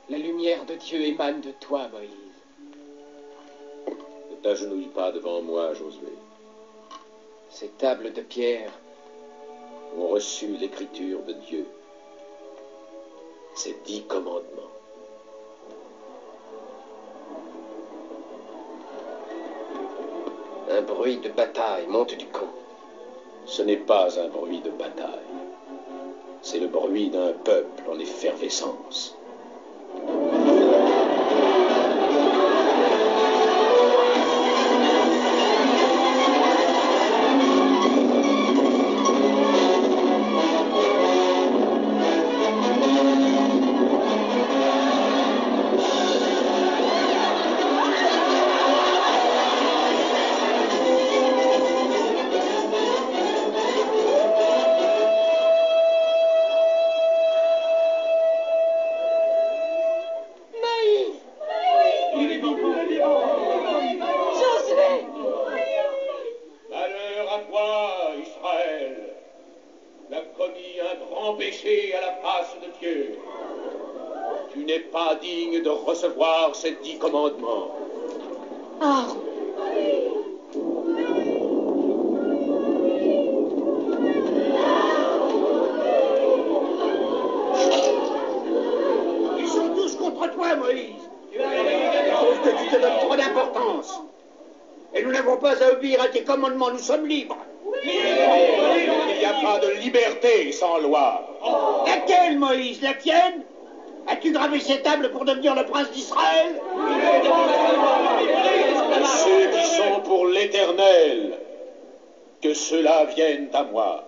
La lumière de Dieu émane de toi, Moïse. Ne t'agenouille pas devant moi, Josué. Ces tables de pierre Ont reçu l'écriture de Dieu. Ces 10 commandements. Un bruit de bataille monte du camp. Ce n'est pas un bruit de bataille. C'est le bruit d'un peuple en effervescence. Digne de recevoir ces 10 commandements. Aaron. Ils sont tous contre toi, Moïse. Sauf que tu te donnes trop d'importance. Et nous n'avons pas à obéir à tes commandements, nous sommes libres. Il n'y a pas de liberté sans loi. Laquelle, Moïse? La tienne? As-tu gravé ces tables pour devenir le prince d'Israël? Ceux qui sont pour l'Éternel, que ceux-là viennent à moi.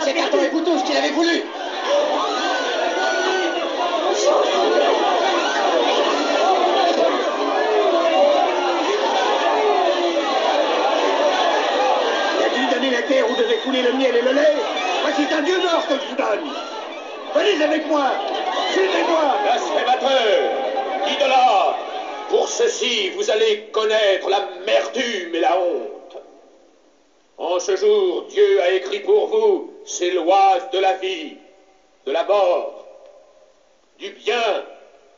C'est carton et couteau ce qu'il avait voulu. Où devait couler le miel et le lait, voici un dieu d'or que je vous donne. Venez avec moi, suivez-moi. Blasphémateur, idolâtre, pour ceci vous allez connaître l'amertume et la honte. En ce jour, Dieu a écrit pour vous ces lois de la vie, de la mort, du bien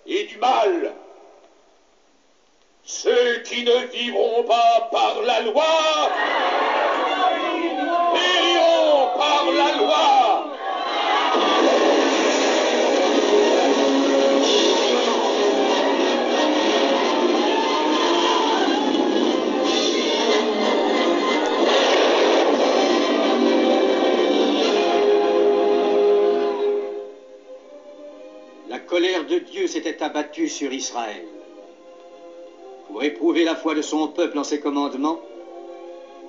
et du mal. Ceux qui ne vivront pas par la loi périront par la loi. La colère de Dieu s'était abattue sur Israël. Pour éprouver la foi de son peuple en ses commandements,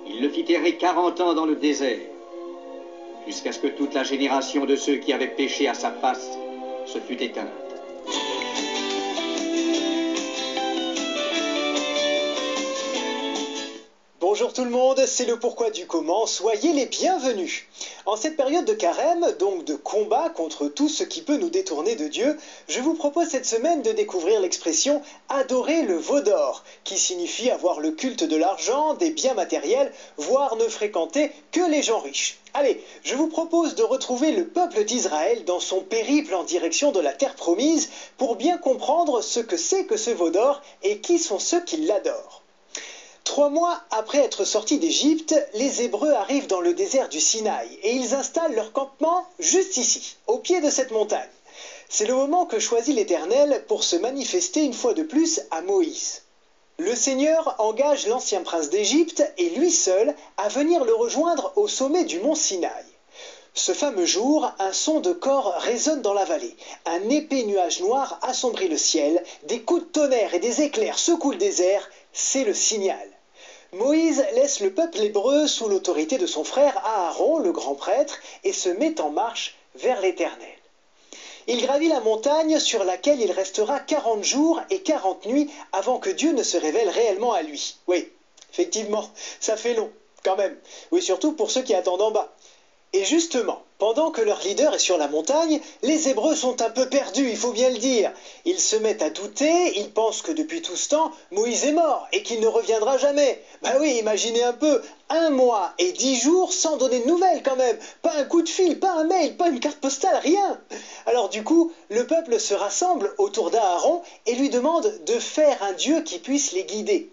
il le fit errer 40 ans dans le désert, jusqu'à ce que toute la génération de ceux qui avaient péché à sa face se fût éteinte. Bonjour tout le monde, c'est le pourquoi du comment, soyez les bienvenus. En cette période de carême, donc de combat contre tout ce qui peut nous détourner de Dieu, je vous propose cette semaine de découvrir l'expression « adorer le veau d'or », qui signifie avoir le culte de l'argent, des biens matériels, voire ne fréquenter que les gens riches. Allez, je vous propose de retrouver le peuple d'Israël dans son périple en direction de la terre promise pour bien comprendre ce que c'est que ce veau d'or et qui sont ceux qui l'adorent. 3 mois après être sortis d'Égypte, les Hébreux arrivent dans le désert du Sinaï et ils installent leur campement juste ici, au pied de cette montagne. C'est le moment que choisit l'Éternel pour se manifester une fois de plus à Moïse. Le Seigneur engage l'ancien prince d'Égypte et lui seul à venir le rejoindre au sommet du mont Sinaï. Ce fameux jour, un son de cor résonne dans la vallée. Un épais nuage noir assombrit le ciel, des coups de tonnerre et des éclairs secouent le désert, c'est le signal. Moïse laisse le peuple hébreu sous l'autorité de son frère Aaron, le grand prêtre, et se met en marche vers l'Éternel. Il gravit la montagne sur laquelle il restera 40 jours et 40 nuits avant que Dieu ne se révèle réellement à lui. Oui, effectivement, ça fait long, quand même. Oui, surtout pour ceux qui attendent en bas. Et justement, pendant que leur leader est sur la montagne, les Hébreux sont un peu perdus, il faut bien le dire. Ils se mettent à douter, ils pensent que depuis tout ce temps, Moïse est mort et qu'il ne reviendra jamais. Bah oui, imaginez un peu, 1 mois et 10 jours sans donner de nouvelles quand même. Pas un coup de fil, pas un mail, pas une carte postale, rien. Alors du coup, le peuple se rassemble autour d'Aaron et lui demande de faire un Dieu qui puisse les guider.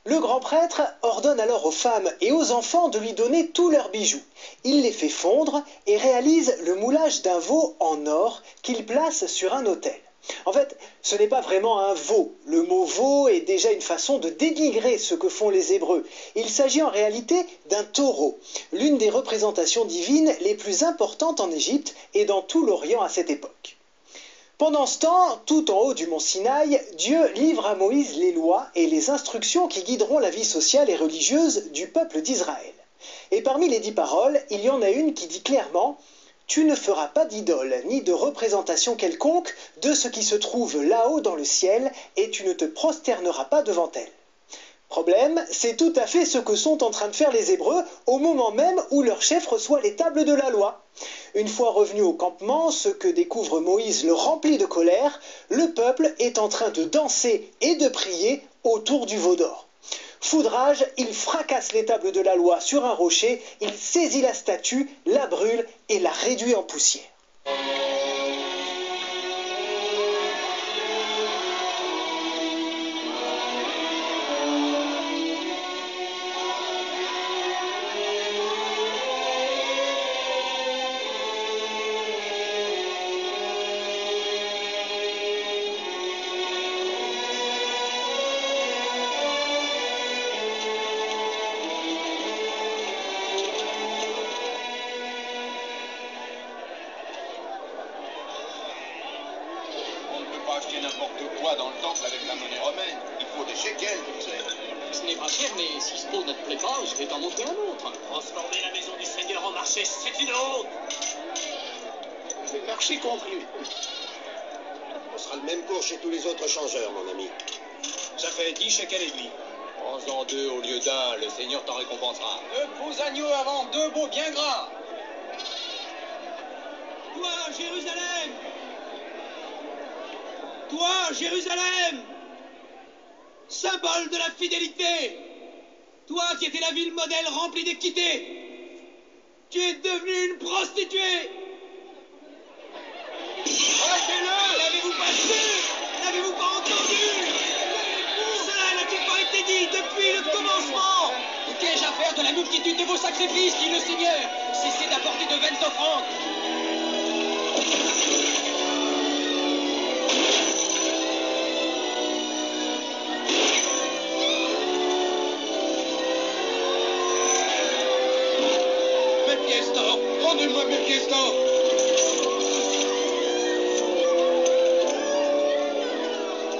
Le grand prêtre ordonne alors aux femmes et aux enfants de lui donner tous leurs bijoux. Il les fait fondre et réalise le moulage d'un veau en or qu'il place sur un autel. En fait, ce n'est pas vraiment un veau. Le mot veau est déjà une façon de dénigrer ce que font les Hébreux. Il s'agit en réalité d'un taureau, l'une des représentations divines les plus importantes en Égypte et dans tout l'Orient à cette époque. Pendant ce temps, tout en haut du mont Sinaï, Dieu livre à Moïse les lois et les instructions qui guideront la vie sociale et religieuse du peuple d'Israël. Et parmi les 10 paroles, il y en a une qui dit clairement « Tu ne feras pas d'idole ni de représentation quelconque de ce qui se trouve là-haut dans le ciel, et tu ne te prosterneras pas devant elle. » Problème, c'est tout à fait ce que sont en train de faire les Hébreux au moment même où leur chef reçoit les tables de la loi. Une fois revenu au campement, ce que découvre Moïse le remplit de colère, le peuple est en train de danser et de prier autour du veau d'or. Foudrage, il fracasse les tables de la loi sur un rocher, il saisit la statue, la brûle et la réduit en poussière. Acheter n'importe quoi dans le temple avec la monnaie romaine. Il faut des shekels, tu sais. Ce n'est pas cher, mais si ce pot ne te plaît pas, je vais t'en montrer un autre. Transformer la maison du Seigneur en marché, c'est une honte. Le marché conclu. Ce sera le même cours chez tous les autres changeurs, mon ami. Ça fait 10 shekels et demi. Prends-en 2 au lieu d'1, le Seigneur t'en récompensera. 2 beaux agneaux avant, 2 beaux bien gras. Toi, Jérusalem! Toi, Jérusalem, symbole de la fidélité, toi qui étais la ville modèle remplie d'équité, tu es devenue une prostituée. Arrêtez-le! L'avez-vous pas su? N'avez-vous pas entendu? Cela n'a-t-il pas été dit depuis le commencement? Qu'ai-je à faire de la multitude de vos sacrifices, dit le Seigneur? Cessez d'apporter de vaines offrandes. Rendez-moi mes pièces d'or.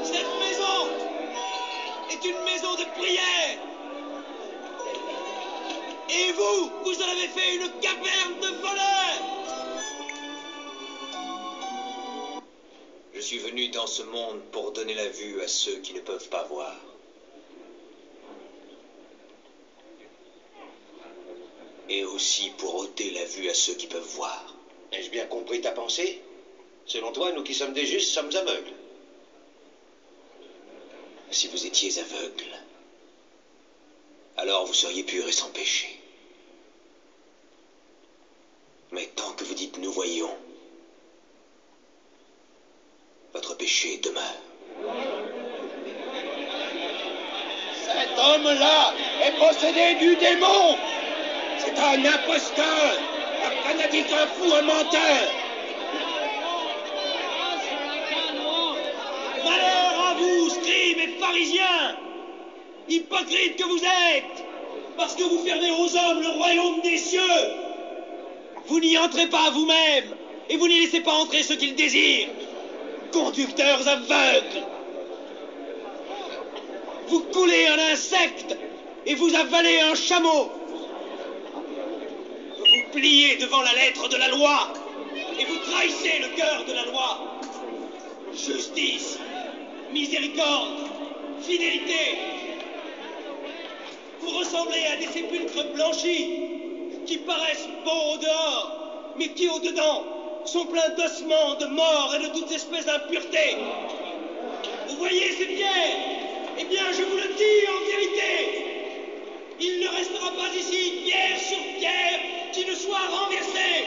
Cette maison est une maison de prière. Et vous, vous en avez fait une caverne de voleurs. Je suis venu dans ce monde pour donner la vue à ceux qui ne peuvent pas voir. Et aussi pour ôter la vue à ceux qui peuvent voir. Ai-je bien compris ta pensée? Selon toi, nous qui sommes des justes sommes aveugles. Si vous étiez aveugles, alors vous seriez purs et sans péché. Mais tant que vous dites « nous voyons », votre péché demeure. Cet homme-là est possédé du démon. C'est un imposteur, un fanatique, un fou, un menteur. Malheur à vous, scribes et pharisiens, hypocrites que vous êtes, parce que vous fermez aux hommes le royaume des cieux. Vous n'y entrez pas vous-même, et vous n'y laissez pas entrer ceux qui le désirent. Conducteurs aveugles. Vous coulez un insecte, et vous avalez un chameau. Vous pliez devant la lettre de la loi, et vous trahissez le cœur de la loi. Justice, miséricorde, fidélité. Vous ressemblez à des sépulcres blanchis qui paraissent beaux au dehors, mais qui au dedans sont pleins d'ossements, de morts et de toutes espèces d'impuretés. Vous voyez ces pierres? Eh bien, je vous le dis en vérité, il ne restera pas ici pierre sur pierre qui ne soit renversée.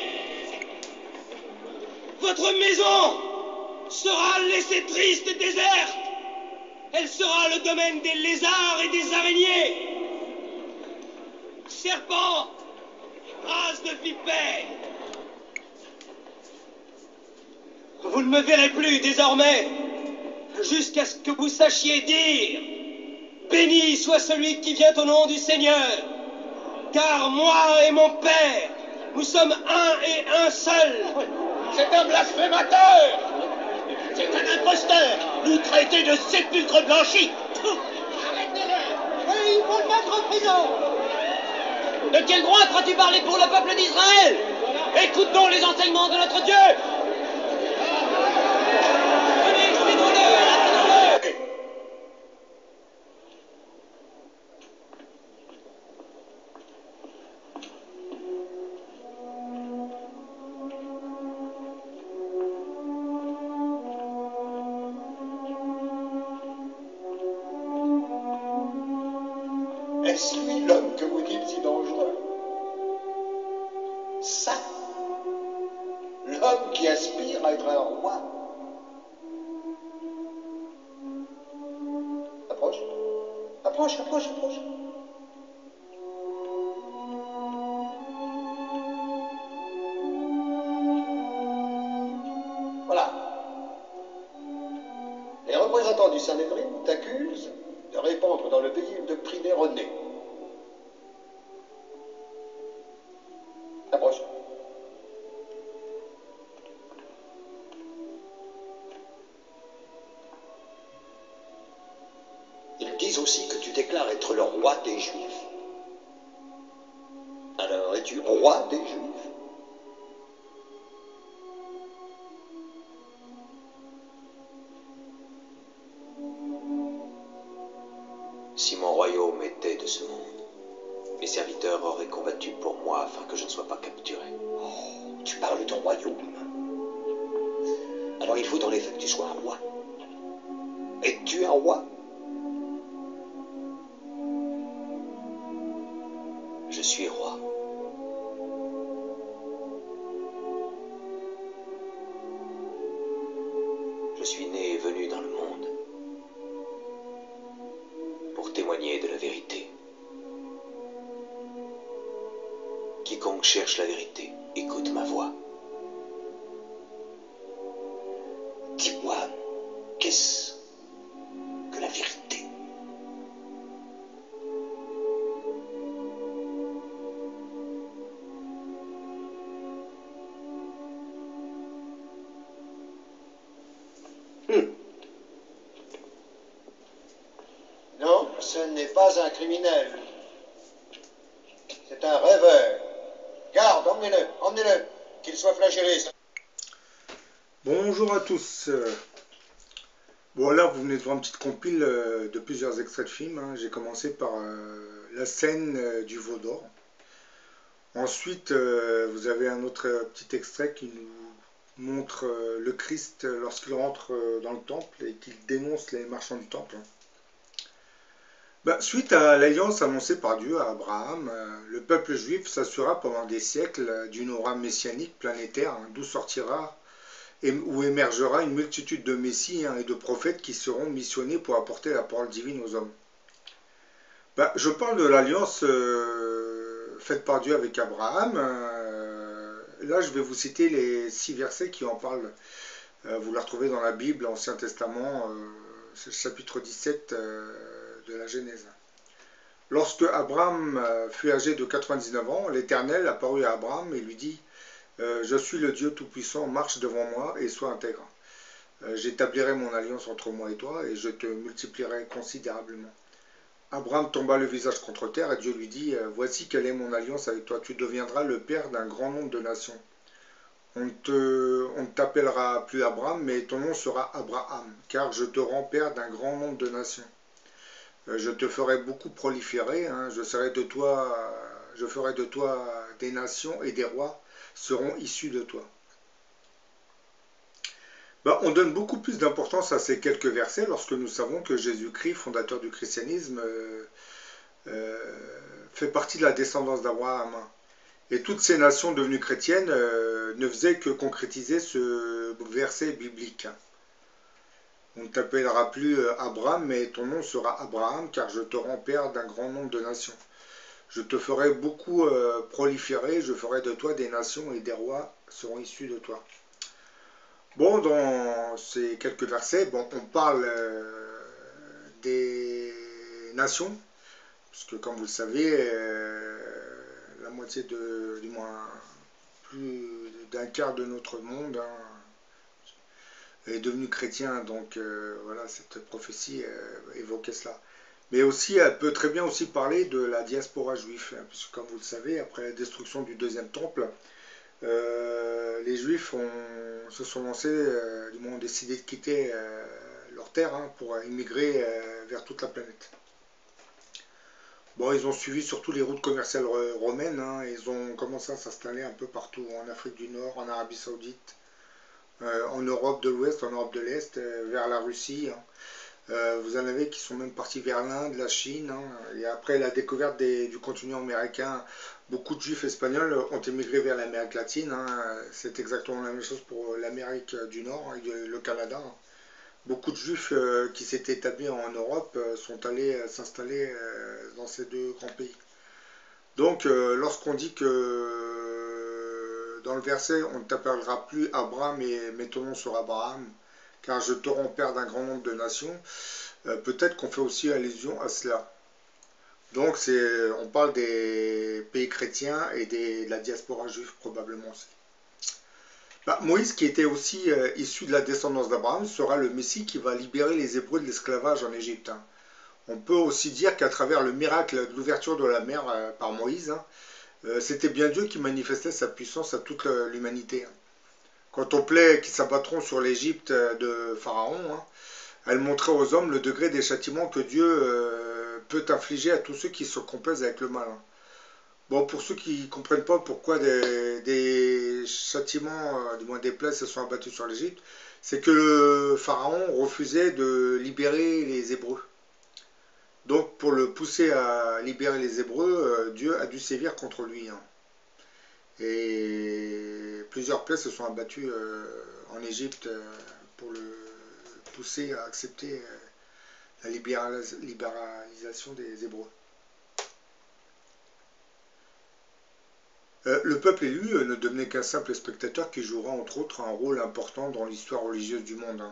Votre maison sera laissée triste et déserte. Elle sera le domaine des lézards et des araignées. Serpents, race de vipères. Vous ne me verrez plus désormais, jusqu'à ce que vous sachiez dire « Béni soit celui qui vient au nom du Seigneur, car moi et mon Père, nous sommes un et un seul. » C'est un blasphémateur! C'est un imposteur! Nous traiter de sépulcre blanchi! Arrêtez-le! Et il faut le mettre en prison! De quel droit crois-tu parler pour le peuple d'Israël? Écoute donc les enseignements de notre Dieu. Venez, expédions-le, attendons-le. Est-ce lui l'homme que vous dites si dangereux? Ça, l'homme qui aspire à être un roi. Approche, approche, approche, approche. Voilà. Les représentants du Sanhédrin t'accusent de répandre dans le pays une doctrine erronée. Approche. Ils disent aussi que tu déclares être le roi des Juifs. Alors, es-tu roi des Juifs? Si mon royaume était de ce monde, mes serviteurs auraient combattu pour moi afin que je ne sois pas capturé. Oh, tu parles de royaume. Alors il faut en effet que tu sois un roi. Es-tu un roi? Je suis roi. Je suis né et venu dans le monde pour témoigner de la vérité. Quiconque cherche la vérité, écoute ma voix. Dis-moi, qu'est-ce que la vérité? Non, ce n'est pas un criminel. C'est un rêveur. Garde, emmenez-le, emmenez-le, qu'il soit flagellé. Bonjour à tous. Bon, là, vous venez de voir une petite compile de plusieurs extraits de films. Hein. J'ai commencé par la scène du veau d'or. Ensuite, vous avez un autre petit extrait qui nous montre le Christ lorsqu'il rentre dans le temple et qu'il dénonce les marchands du temple. Suite à l'alliance annoncée par Dieu à Abraham, le peuple juif s'assura pendant des siècles d'une aura messianique planétaire, hein, d'où sortira et où émergera une multitude de messies et de prophètes qui seront missionnés pour apporter la parole divine aux hommes. Je parle de l'alliance faite par Dieu avec Abraham. Là, je vais vous citer les 6 versets qui en parlent. Vous la retrouvez dans la Bible, l'Ancien Testament, c'est le chapitre 17 de la Genèse. Lorsque Abraham fut âgé de 99 ans, l'Éternel apparut à Abraham et lui dit « Je suis le Dieu Tout-Puissant, marche devant moi et sois intègre. J'établirai mon alliance entre moi et toi et je te multiplierai considérablement. » Abraham tomba le visage contre terre et Dieu lui dit « Voici quelle est mon alliance avec toi, tu deviendras le père d'un grand nombre de nations. On ne t'appellera plus Abraham, mais ton nom sera Abraham, car je te rends père d'un grand nombre de nations. Je te ferai beaucoup proliférer, hein, je ferai de toi des nations et des rois seront issus de toi. On donne beaucoup plus d'importance à ces quelques versets lorsque nous savons que Jésus-Christ, fondateur du christianisme, fait partie de la descendance d'Abraham. Et toutes ces nations devenues chrétiennes ne faisaient que concrétiser ce verset biblique. On ne t'appellera plus Abraham, mais ton nom sera Abraham, car je te rends père d'un grand nombre de nations. Je te ferai beaucoup proliférer, je ferai de toi des nations et des rois seront issus de toi. Bon, dans ces quelques versets, on parle des nations, parce que comme vous le savez, la moitié du moins plus d'un quart de notre monde est devenu chrétien, donc voilà, cette prophétie évoquait cela. Mais aussi, elle peut très bien aussi parler de la diaspora juive, puisque comme vous le savez, après la destruction du deuxième temple, les Juifs se sont lancés, du moins ont décidé de quitter leur terre pour immigrer vers toute la planète. Bon, ils ont suivi surtout les routes commerciales romaines, ils ont commencé à s'installer un peu partout, en Afrique du Nord, en Arabie Saoudite, en Europe de l'Ouest, en Europe de l'Est, vers la Russie. Vous en avez qui sont même partis vers l'Inde, la Chine, et après la découverte du continent américain, beaucoup de Juifs espagnols ont émigré vers l'Amérique latine. C'est exactement la même chose pour l'Amérique du Nord et le Canada. Beaucoup de Juifs qui s'étaient établis en Europe sont allés s'installer dans ces deux grands pays. Donc, lorsqu'on dit que dans le verset, on ne t'appellera plus Abraham, mais ton nom sera Abraham, car je te rends père d'un grand nombre de nations, peut-être qu'on fait aussi allusion à cela. Donc on parle des pays chrétiens et de la diaspora juive probablement aussi. Moïse, qui était aussi issu de la descendance d'Abraham, sera le Messie qui va libérer les Hébreux de l'esclavage en Égypte. On peut aussi dire qu'à travers le miracle de l'ouverture de la mer par Moïse, c'était bien Dieu qui manifestait sa puissance à toute l'humanité. Quant aux plaies qui s'abattront sur l'Égypte de Pharaon, elle montrait aux hommes le degré des châtiments que Dieu peut infliger à tous ceux qui se complaisent avec le mal. Bon, pour ceux qui ne comprennent pas pourquoi des châtiments, du moins des plaies, se sont abattus sur l'Égypte, c'est que le Pharaon refusait de libérer les Hébreux. Donc, pour le pousser à libérer les Hébreux, Dieu a dû sévir contre lui. Et plusieurs plaies se sont abattues en Égypte pour le pousser à accepter la libéralisation des Hébreux. Le peuple élu ne devenait qu'un simple spectateur qui jouera entre autres un rôle important dans l'histoire religieuse du monde.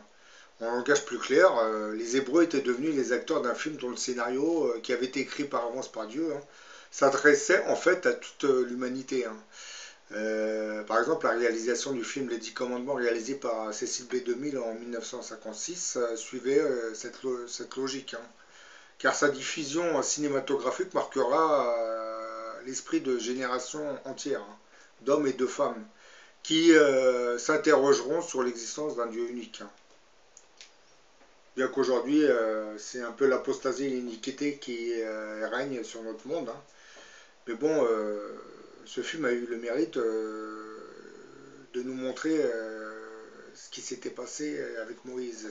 En langage plus clair, les Hébreux étaient devenus les acteurs d'un film dont le scénario, qui avait été écrit par avance par Dieu, s'adressait en fait à toute l'humanité. Par exemple, la réalisation du film Les 10 Commandements réalisé par Cécile B. 2000 en 1956 suivait cette logique, car sa diffusion cinématographique marquera l'esprit de générations entières, d'hommes et de femmes, qui s'interrogeront sur l'existence d'un Dieu unique. Bien qu'aujourd'hui, c'est un peu l'apostasie et l'iniquité qui règne sur notre monde, mais bon, ce film a eu le mérite de nous montrer ce qui s'était passé avec Moïse.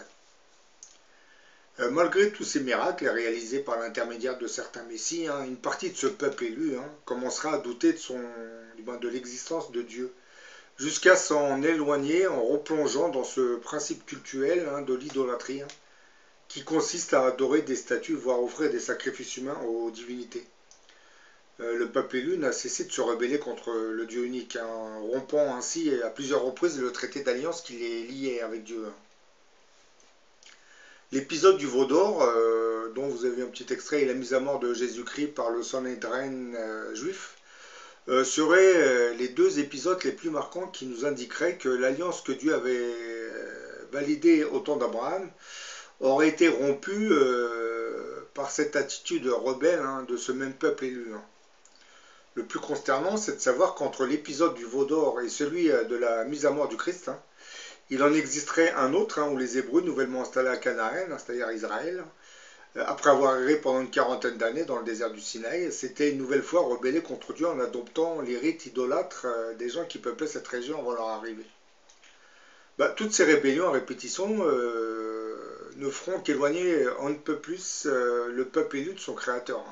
Malgré tous ces miracles réalisés par l'intermédiaire de certains messies, une partie de ce peuple élu commencera à douter de l'existence de Dieu, jusqu'à s'en éloigner en replongeant dans ce principe cultuel de l'idolâtrie, qui consiste à adorer des statues, voire offrir des sacrifices humains aux divinités. Le peuple élu n'a cessé de se rebeller contre le Dieu unique, rompant ainsi à plusieurs reprises le traité d'alliance qui les liait avec Dieu. L'épisode du veau d'or, dont vous avez un petit extrait, et la mise à mort de Jésus-Christ par le Sanhédrin juif, seraient les deux épisodes les plus marquants qui nous indiqueraient que l'alliance que Dieu avait validée au temps d'Abraham aurait été rompue par cette attitude rebelle de ce même peuple élu. Le plus consternant, c'est de savoir qu'entre l'épisode du veau d'or et celui de la mise à mort du Christ, il en existerait un autre où les Hébreux, nouvellement installés à Canaan, c'est-à-dire Israël, après avoir erré pendant une quarantaine d'années dans le désert du Sinaï, s'étaient une nouvelle fois rebellés contre Dieu en adoptant les rites idolâtres des gens qui peuplaient cette région avant leur arrivée. Toutes ces rébellions à répétition ne feront qu'éloigner un peu plus le peuple élu de son créateur.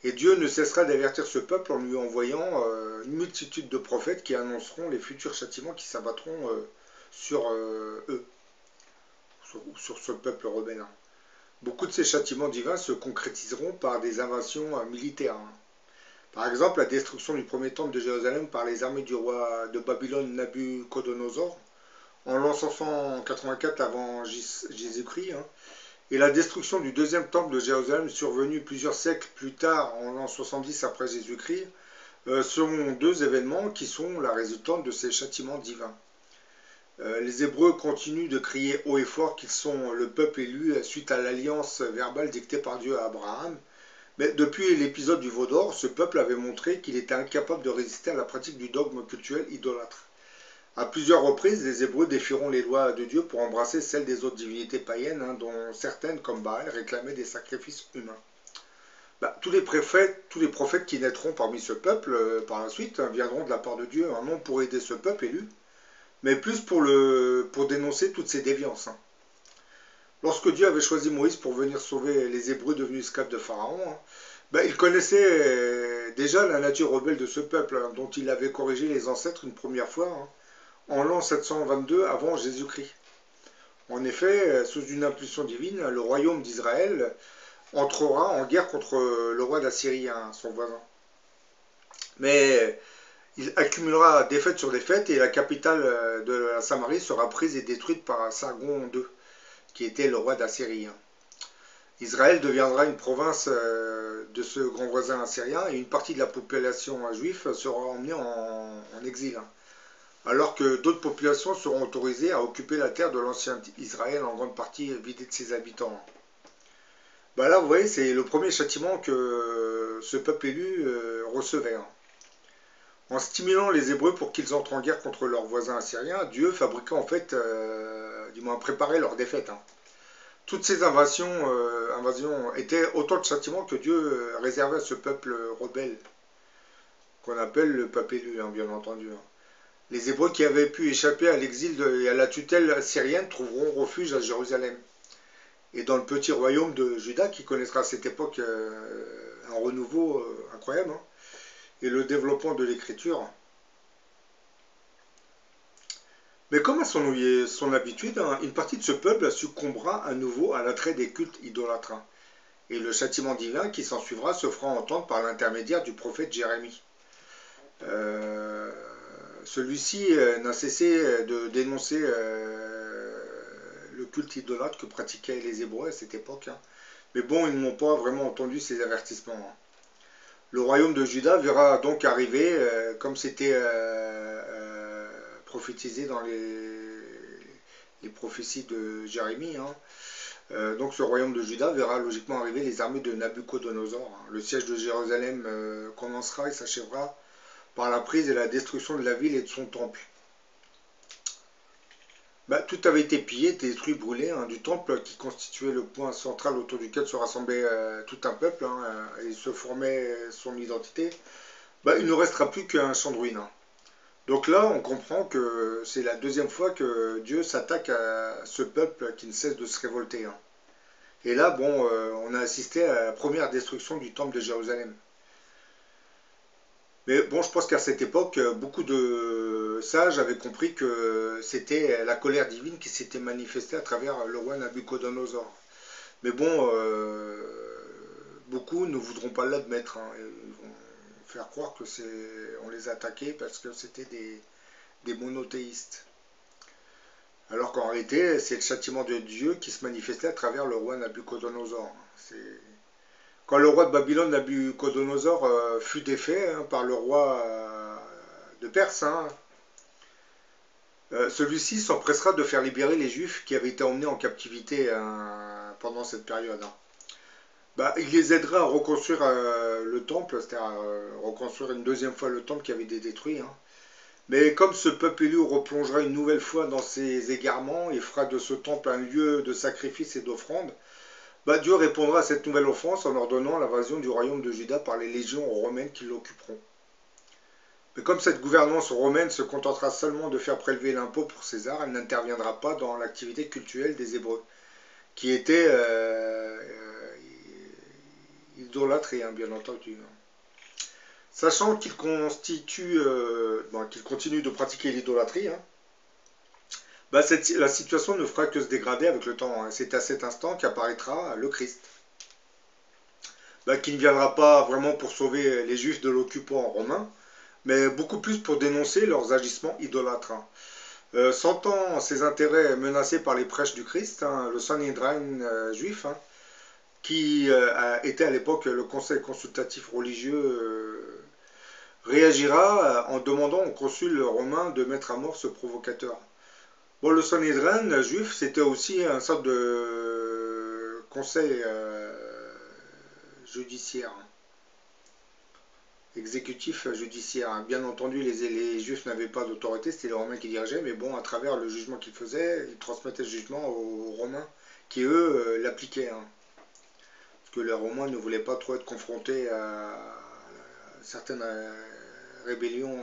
Et Dieu ne cessera d'avertir ce peuple en lui envoyant une multitude de prophètes qui annonceront les futurs châtiments qui s'abattront sur eux, sur ce peuple rebelle. Beaucoup de ces châtiments divins se concrétiseront par des invasions militaires. Par exemple, la destruction du premier temple de Jérusalem par les armées du roi de Babylone Nabuchodonosor en l'an 584 avant Jésus-Christ, et la destruction du deuxième temple de Jérusalem survenue plusieurs siècles plus tard, en l'an 70 après Jésus-Christ, sont deux événements qui sont la résultante de ces châtiments divins. Les Hébreux continuent de crier haut et fort qu'ils sont le peuple élu suite à l'alliance verbale dictée par Dieu à Abraham. Mais depuis l'épisode du veau d'or, ce peuple avait montré qu'il était incapable de résister à la pratique du dogme cultuel idolâtre. À plusieurs reprises, les Hébreux défieront les lois de Dieu pour embrasser celles des autres divinités païennes, dont certaines, comme Baal, réclamaient des sacrifices humains. Tous les prophètes qui naîtront parmi ce peuple, par la suite, viendront de la part de Dieu, non pour aider ce peuple élu, mais plus pour dénoncer toutes ces déviances. Lorsque Dieu avait choisi Moïse pour venir sauver les Hébreux devenus esclaves de Pharaon, il connaissait déjà la nature rebelle de ce peuple, dont il avait corrigé les ancêtres une première fois, en l'an 722 avant Jésus-Christ. En effet, sous une impulsion divine, le royaume d'Israël entrera en guerre contre le roi d'Assyrie, son voisin. Mais il accumulera défaite sur défaite et la capitale de la Samarie sera prise et détruite par Sargon II, qui était le roi d'Assyrie. Israël deviendra une province de ce grand voisin assyrien et une partie de la population juive sera emmenée en exil, alors que d'autres populations seront autorisées à occuper la terre de l'ancien Israël en grande partie vidée de ses habitants. Là, vous voyez, c'est le premier châtiment que ce peuple élu recevait. En stimulant les Hébreux pour qu'ils entrent en guerre contre leurs voisins assyriens, Dieu fabriquait en fait, du moins préparait leur défaite. Toutes ces invasions étaient autant de châtiments que Dieu réservait à ce peuple rebelle, qu'on appelle le peuple élu, bien entendu. Les Hébreux qui avaient pu échapper à l'exil et à la tutelle assyrienne trouveront refuge à Jérusalem. Et dans le petit royaume de Juda, qui connaîtra à cette époque un renouveau incroyable, et le développement de l'écriture. Mais comme à son habitude, une partie de ce peuple succombera à nouveau à l'attrait des cultes idolâtres. Et le châtiment divin qui s'ensuivra se fera entendre par l'intermédiaire du prophète Jérémie. Celui-ci n'a cessé de dénoncer le culte idolâtre que pratiquaient les Hébreux à cette époque. Mais bon, ils n'ont pas vraiment entendu ces avertissements. Le royaume de Juda verra donc arriver, comme c'était prophétisé dans les prophéties de Jérémie, donc ce royaume de Juda verra logiquement arriver les armées de Nabuchodonosor. Le siège de Jérusalem commencera et s'achèvera par la prise et la destruction de la ville et de son temple. Tout avait été pillé, détruit, brûlé, du temple qui constituait le point central autour duquel se rassemblait tout un peuple et se formait son identité. Il ne restera plus qu'un champ de ruines. Donc là, on comprend que c'est la deuxième fois que Dieu s'attaque à ce peuple qui ne cesse de se révolter. Et là, on a assisté à la première destruction du temple de Jérusalem. Mais bon, je pense qu'à cette époque, beaucoup de sages avaient compris que c'était la colère divine qui s'était manifestée à travers le roi Nabuchodonosor. Mais bon, beaucoup ne voudront pas l'admettre. Ils vont faire croire que on les attaquait parce que c'était des monothéistes. Alors qu'en réalité, c'est le châtiment de Dieu qui se manifestait à travers le roi Nabuchodonosor. Quand le roi de Babylone, Nabuchodonosor, fut défait par le roi de Perse, celui-ci s'empressera de faire libérer les Juifs qui avaient été emmenés en captivité pendant cette période. il les aidera à reconstruire le temple, c'est-à-dire reconstruire une deuxième fois le temple qui avait été détruit. Hein. Mais comme ce peuple élu replongera une nouvelle fois dans ses égarements et fera de ce temple un lieu de sacrifice et d'offrande, Dieu répondra à cette nouvelle offense en ordonnant l'invasion du royaume de Juda par les légions romaines qui l'occuperont. Mais comme cette gouvernance romaine se contentera seulement de faire prélever l'impôt pour César, elle n'interviendra pas dans l'activité cultuelle des Hébreux, qui était idolâtrée, hein, bien entendu. Sachant qu'il continuent de pratiquer l'idolâtrie, hein, la situation ne fera que se dégrader avec le temps. Hein. C'est à cet instant qu'apparaîtra le Christ, qui ne viendra pas vraiment pour sauver les Juifs de l'occupant romain, mais beaucoup plus pour dénoncer leurs agissements idolâtres. Hein. Sentant ses intérêts menacés par les prêches du Christ, hein, le Sanhédrin juif, hein, qui était à l'époque le conseil consultatif religieux, réagira en demandant au consul romain de mettre à mort ce provocateur. Bon, le Sanhédrin juif, c'était aussi un sorte de conseil judiciaire. Exécutif judiciaire. Bien entendu, les Juifs n'avaient pas d'autorité, c'était les Romains qui dirigeaient, mais bon, à travers le jugement qu'ils faisaient, ils transmettaient le jugement aux Romains, qui eux l'appliquaient. Hein. Parce que les Romains ne voulaient pas trop être confrontés à certaines rébellions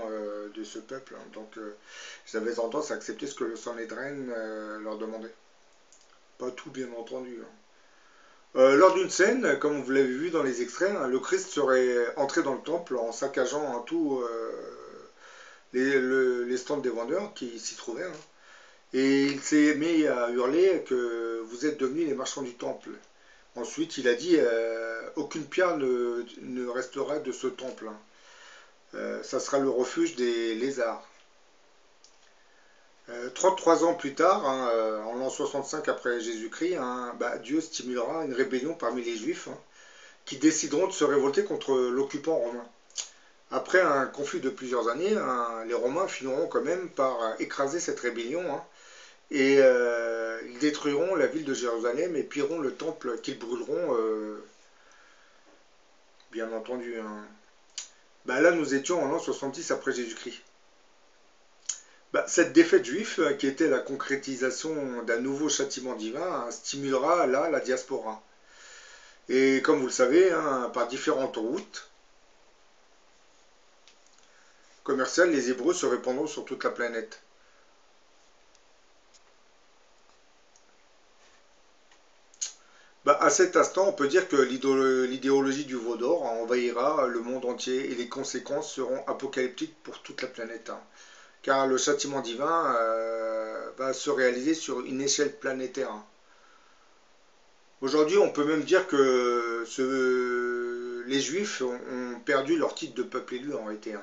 de ce peuple, hein. Donc ils avaient tendance à accepter ce que le Sanhédrin leur demandait. Pas tout, bien entendu. Hein. Lors d'une scène, comme vous l'avez vu dans les extraits, hein, le Christ serait entré dans le temple en saccageant tous les stands des vendeurs qui s'y trouvaient. Hein, et il s'est mis à hurler que vous êtes devenus les marchands du temple. Ensuite, il a dit aucune pierre ne restera de ce temple. Hein. Ça sera le refuge des lézards. 33 ans plus tard, hein, en l'an 65 après Jésus-Christ, hein, Dieu stimulera une rébellion parmi les Juifs hein, qui décideront de se révolter contre l'occupant romain. Après un conflit de plusieurs années, hein, les Romains finiront quand même par écraser cette rébellion hein, et ils détruiront la ville de Jérusalem et pilleront le temple qu'ils brûleront, bien entendu. Hein. Là, nous étions en l'an 70 après Jésus-Christ. Cette défaite juive, qui était la concrétisation d'un nouveau châtiment divin, hein, stimulera là la diaspora. Et comme vous le savez, hein, par différentes routes commerciales, les Hébreux se répandront sur toute la planète. À cet instant, on peut dire que l'idéologie du veau d'or envahira le monde entier et les conséquences seront apocalyptiques pour toute la planète. Hein. Car le châtiment divin va se réaliser sur une échelle planétaire. Aujourd'hui, on peut même dire que les Juifs ont perdu leur titre de peuple élu en réalité.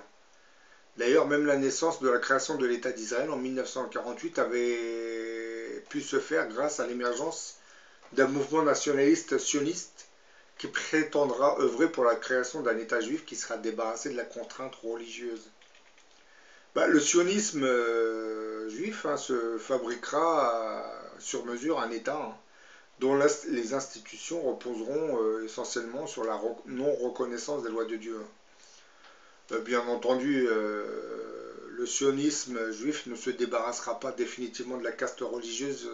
D'ailleurs, même la naissance de la création de l'État d'Israël en 1948 avait pu se faire grâce à l'émergence d'un mouvement nationaliste sioniste qui prétendra œuvrer pour la création d'un État juif qui sera débarrassé de la contrainte religieuse. Le sionisme juif hein, se fabriquera sur mesure un État hein, dont les institutions reposeront essentiellement sur la non-reconnaissance des lois de Dieu. Bien entendu, le sionisme juif ne se débarrassera pas définitivement de la caste religieuse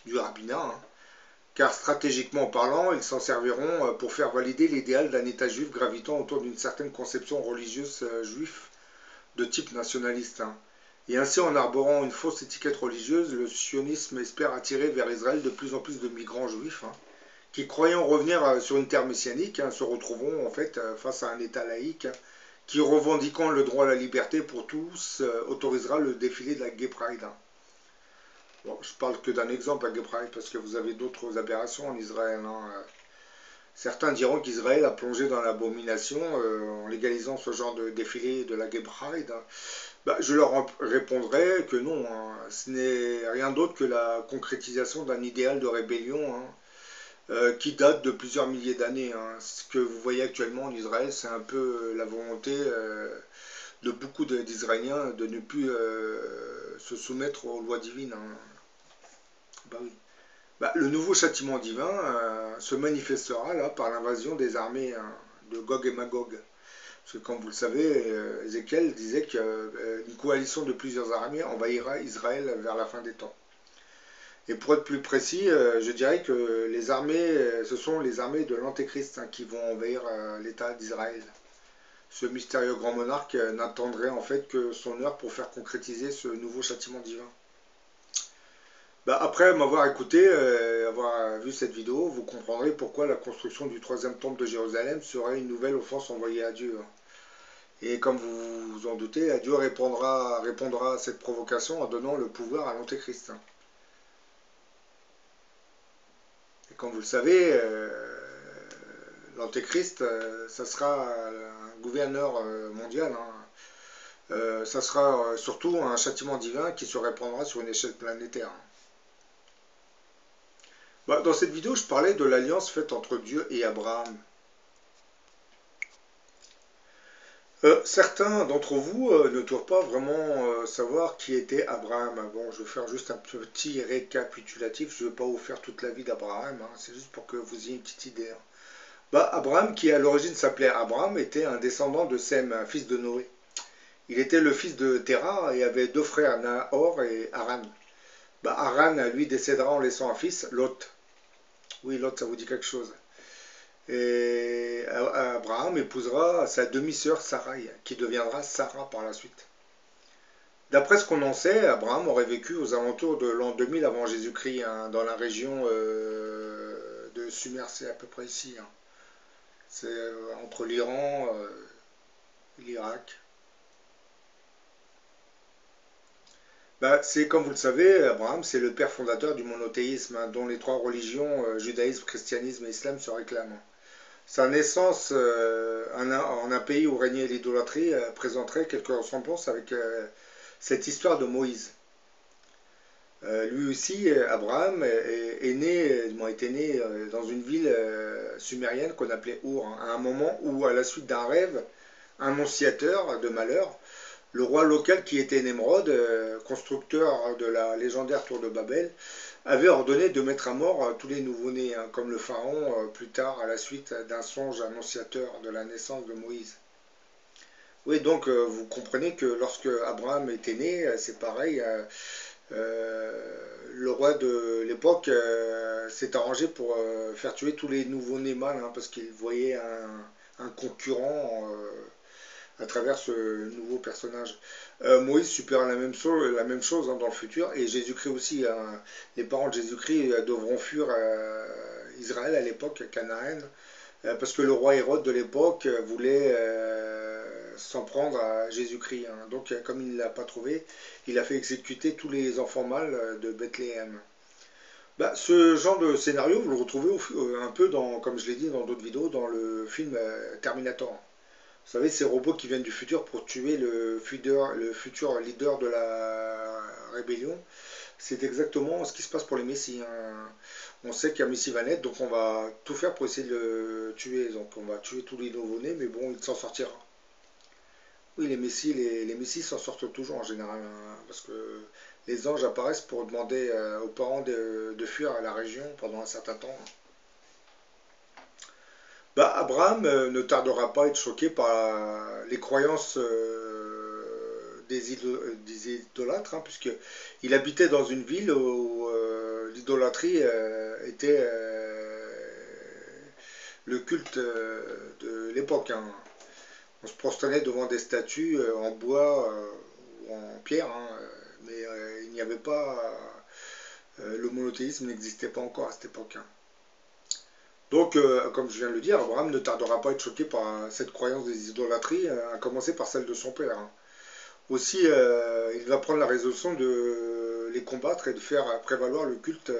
du rabbinat, hein, car stratégiquement parlant, ils s'en serviront pour faire valider l'idéal d'un État juif gravitant autour d'une certaine conception religieuse juive de type nationaliste. Hein. Et ainsi, en arborant une fausse étiquette religieuse, le sionisme espère attirer vers Israël de plus en plus de migrants juifs, hein, qui, croyant revenir sur une terre messianique, hein, se retrouveront en fait face à un État laïque, hein, qui, revendiquant le droit à la liberté pour tous, autorisera le défilé de la Gay Pride. Hein. Bon, je parle que d'un exemple, la Gay Pride, parce que vous avez d'autres aberrations en Israël. Hein. Certains diront qu'Israël a plongé dans l'abomination en légalisant ce genre de défilé de la Gay Pride. Je leur répondrai que non, hein, ce n'est rien d'autre que la concrétisation d'un idéal de rébellion hein, qui date de plusieurs milliers d'années. Hein. Ce que vous voyez actuellement en Israël, c'est un peu la volonté de beaucoup d'Israéliens de ne plus se soumettre aux lois divines. Hein. Oui. Le nouveau châtiment divin se manifestera là par l'invasion des armées de Gog et Magog. Parce que comme vous le savez, Ézéchiel disait qu'une coalition de plusieurs armées envahira Israël vers la fin des temps. Et pour être plus précis, je dirais que les armées, ce sont les armées de l'Antéchrist qui vont envahir l'État d'Israël. Ce mystérieux grand monarque n'attendrait en fait que son heure pour faire concrétiser ce nouveau châtiment divin. Après m'avoir écouté, avoir vu cette vidéo, vous comprendrez pourquoi la construction du troisième temple de Jérusalem serait une nouvelle offense envoyée à Dieu. Et comme vous vous en doutez, Dieu répondra à cette provocation en donnant le pouvoir à l'Antéchrist. Et comme vous le savez, l'Antéchrist, ça sera un gouverneur mondial. Ça sera surtout un châtiment divin qui se répandra sur une échelle planétaire. Dans cette vidéo, je parlais de l'alliance faite entre Dieu et Abraham. Certains d'entre vous ne doivent pas vraiment savoir qui était Abraham. Bon, je vais faire juste un petit récapitulatif. Je ne vais pas vous faire toute la vie d'Abraham. C'est juste pour que vous ayez une petite idée. Abraham, qui à l'origine s'appelait Abraham, était un descendant de Sem, un fils de Noé. Il était le fils de Terah et avait deux frères, Nahor et Haran. Haran, lui, décédera en laissant un fils, Lot. Oui, Lot, ça vous dit quelque chose. Et Abraham épousera sa demi-sœur Sarai, qui deviendra Sarah par la suite. D'après ce qu'on en sait, Abraham aurait vécu aux alentours de l'an 2000 avant Jésus-Christ, dans la région de Sumer, c'est à peu près ici. C'est entre l'Iran et l'Irak. C'est comme vous le savez, Abraham, c'est le père fondateur du monothéisme, dont les trois religions, judaïsme, christianisme et islam, se réclament. Sa naissance en un pays où régnait l'idolâtrie présenterait quelques ressemblances avec cette histoire de Moïse. Lui aussi, Abraham, était né dans une ville sumérienne qu'on appelait Our, à un moment où, à la suite d'un rêve annonciateur de malheur, le roi local qui était Nemrod, constructeur de la légendaire tour de Babel, avait ordonné de mettre à mort tous les nouveau-nés, comme le pharaon plus tard à la suite d'un songe annonciateur de la naissance de Moïse. Oui, donc vous comprenez que lorsque Abraham était né, c'est pareil, le roi de l'époque s'est arrangé pour faire tuer tous les nouveau-nés mâles, parce qu'il voyait un concurrent à travers ce nouveau personnage. Moïse supérera la même chose dans le futur, et Jésus-Christ aussi. Les parents de Jésus-Christ devront fuir Israël à l'époque, Canaan, parce que le roi Hérode de l'époque voulait s'en prendre à Jésus-Christ. Donc comme il ne l'a pas trouvé, il a fait exécuter tous les enfants mâles de Bethléem. Ce genre de scénario, vous le retrouvez un peu, comme je l'ai dit dans d'autres vidéos, dans le film Terminator. Vous savez, ces robots qui viennent du futur pour tuer le futur leader de la rébellion, c'est exactement ce qui se passe pour les Messies. On sait qu'un Messie va naître, donc on va tout faire pour essayer de le tuer. Donc on va tuer tous les nouveau-nés, mais bon, il s'en sortira. Oui, les Messies s'en sortent toujours en général, parce que les anges apparaissent pour demander aux parents de fuir à la région pendant un certain temps. Abraham ne tardera pas à être choqué par les croyances des idolâtres, puisqu'il habitait dans une ville où l'idolâtrie était le culte de l'époque. On se prosternait devant des statues en bois ou en pierre, mais il n'y avait pas... le monothéisme n'existait pas encore à cette époque. Donc, comme je viens de le dire, Abraham ne tardera pas à être choqué par cette croyance des idolâtries, à commencer par celle de son père. Aussi, il va prendre la résolution de les combattre et de faire prévaloir le culte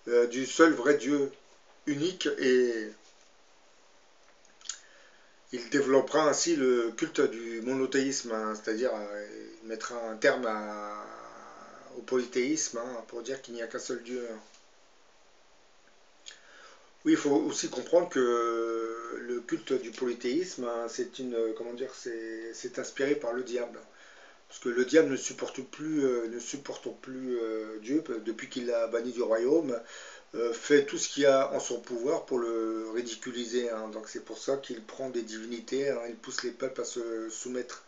du seul vrai Dieu unique, et il développera ainsi le culte du monothéisme, c'est-à-dire il mettra un terme au polythéisme, pour dire qu'il n'y a qu'un seul Dieu. Oui, il faut aussi comprendre que le culte du polythéisme, c'est inspiré par le diable. Parce que le diable ne supporte plus Dieu depuis qu'il l'a banni du royaume, fait tout ce qu'il a en son pouvoir pour le ridiculiser. Hein. Donc c'est pour ça qu'il prend des divinités, hein. Il pousse les peuples à se soumettre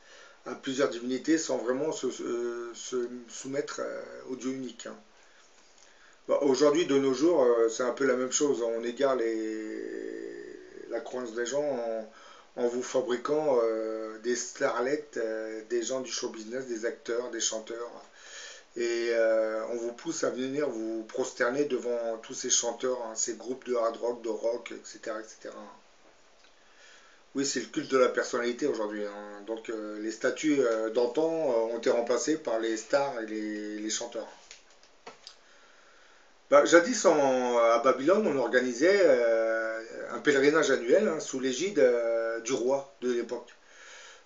à plusieurs divinités sans vraiment se soumettre au Dieu unique. Hein. Bon, aujourd'hui, de nos jours, c'est un peu la même chose. On égare la croyance des gens en vous fabriquant des starlets, des gens du show business, des acteurs, des chanteurs. Et on vous pousse à venir vous prosterner devant tous ces chanteurs, hein, ces groupes de hard rock, de rock, etc. etc. Oui, c'est le culte de la personnalité aujourd'hui. Hein. Donc les statues d'antan ont été remplacées par les stars et les chanteurs. Bah, jadis, à Babylone, on organisait un pèlerinage annuel, hein, sous l'égide du roi de l'époque.